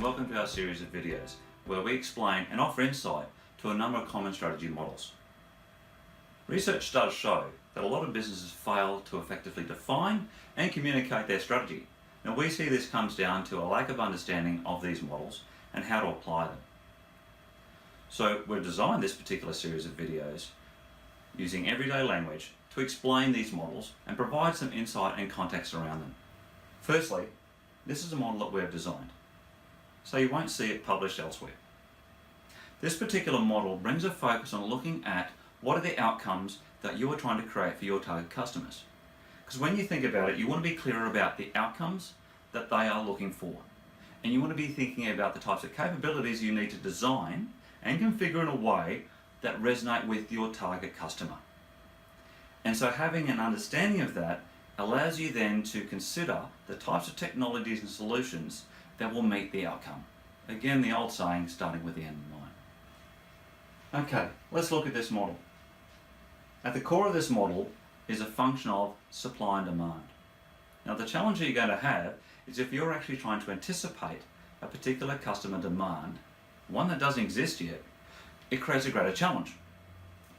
welcome to our series of videos where we explain and offer insight to a number of common strategy models. Research does show that a lot of businesses fail to effectively define and communicate their strategy. Now we see this comes down to a lack of understanding of these models and how to apply them. So we've designed this particular series of videos using everyday language to explain these models and provide some insight and context around them. Firstly, this is a model that we've designed, so you won't see it published elsewhere. This particular model brings a focus on looking at what are the outcomes that you are trying to create for your target customers. Because when you think about it, you want to be clearer about the outcomes that they are looking for. And you want to be thinking about the types of capabilities you need to design and configure in a way that resonate with your target customer. And so having an understanding of that allows you then to consider the types of technologies and solutions that will meet the outcome. Again, the old saying, starting with the end in mind. Okay, let's look at this model. At the core of this model is a function of supply and demand. Now the challenge you're going to have is if you're actually trying to anticipate a particular customer demand, one that doesn't exist yet, it creates a greater challenge.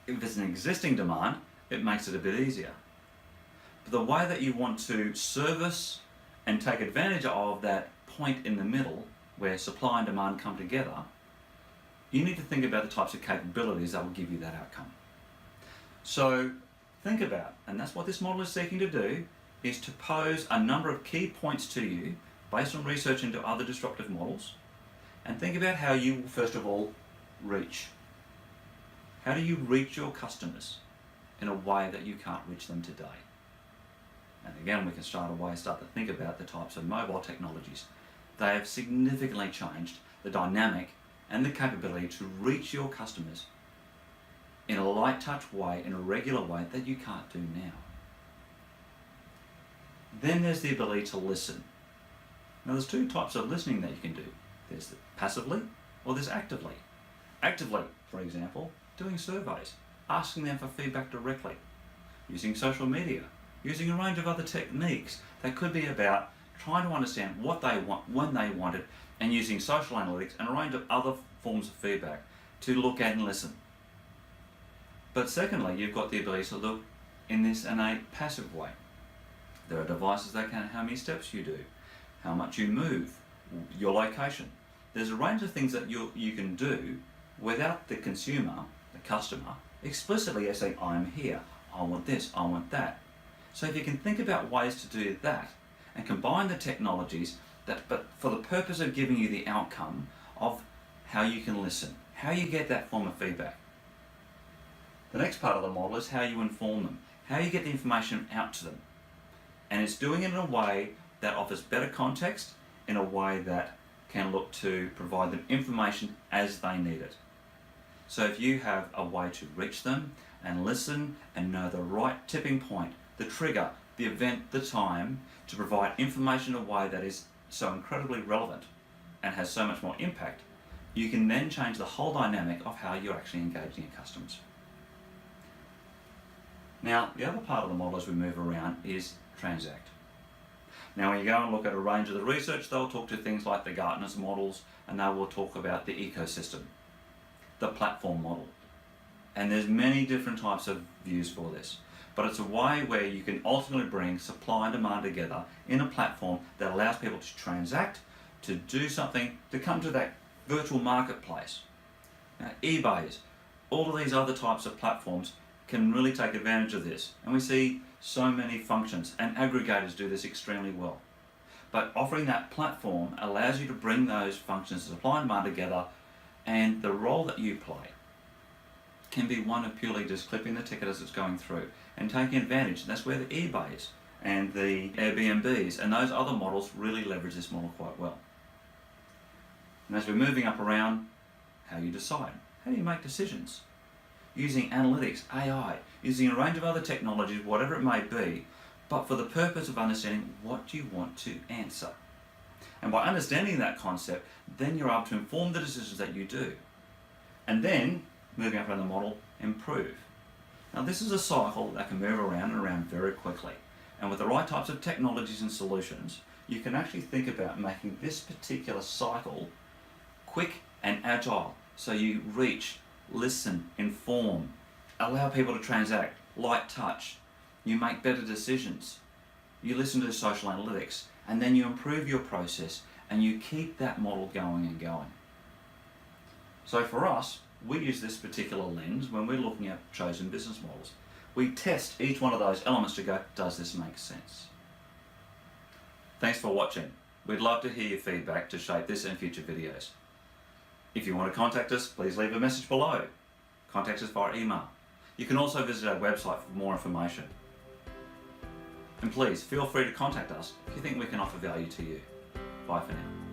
If it's an existing demand, it makes it a bit easier. But the way that you want to service and take advantage of that point in the middle where supply and demand come together, you need to think about the types of capabilities that will give you that outcome. So think about, and that's what this model is seeking to do, is to pose a number of key points to you based on research into other disruptive models, and think about how you will first of all reach. How do you reach your customers in a way that you can't reach them today? And again, we can start to think about the types of mobile technologies. They have significantly changed the dynamic and the capability to reach your customers in a light touch way, in a regular way that you can't do now. Then there's the ability to listen. Now there's two types of listening that you can do. There's passively or there's actively. Actively, for example, doing surveys, asking them for feedback directly, using social media, using a range of other techniques that could be about trying to understand what they want, when they want it, and using social analytics and a range of other forms of feedback to look at and listen. But secondly, you've got the ability to look in this in a passive way. There are devices that can how many steps you do, how much you move, your location. There's a range of things that you can do without the consumer, the customer, explicitly saying, I'm here, I want this, I want that. So if you can think about ways to do that and combine the technologies but for the purpose of giving you the outcome of how you can listen, how you get that form of feedback. The next part of the model is how you inform them, how you get the information out to them. And it's doing it in a way that offers better context, in a way that can look to provide them information as they need it. So if you have a way to reach them and listen and know the right tipping point, the trigger, the event, the time, to provide information in a way that is so incredibly relevant and has so much more impact, you can then change the whole dynamic of how you're actually engaging your customers. Now, the other part of the model as we move around is transact. Now, when you go and look at a range of the research, they'll talk to things like the Gartner's models, and they will talk about the ecosystem, the platform model. And there's many different types of views for this. But it's a way where you can ultimately bring supply and demand together in a platform that allows people to transact, to do something, to come to that virtual marketplace. Now, eBays, all of these other types of platforms can really take advantage of this. And we see so many functions, and aggregators do this extremely well. But offering that platform allows you to bring those functions of supply and demand together, and the role that you play can be one of purely just clipping the ticket as it's going through and taking advantage. And that's where the eBays and the Airbnbs and those other models really leverage this model quite well. And as we're moving up around, how you decide, how do you make decisions? Using analytics, AI, using a range of other technologies, whatever it may be, but for the purpose of understanding what you want to answer. And by understanding that concept, then you're able to inform the decisions that you do. And then, moving up around the model, improve. Now this is a cycle that can move around and around very quickly. And with the right types of technologies and solutions, you can actually think about making this particular cycle quick and agile. So you reach, listen, inform, allow people to transact, light touch. You make better decisions. You listen to the social analytics, and then you improve your process and you keep that model going and going. So for us, we use this particular lens when we're looking at chosen business models. We test each one of those elements to go, does this make sense? Thanks for watching. We'd love to hear your feedback to shape this and future videos. If you want to contact us, please leave a message below. Contact us via email. You can also visit our website for more information. And please feel free to contact us if you think we can offer value to you. Bye for now.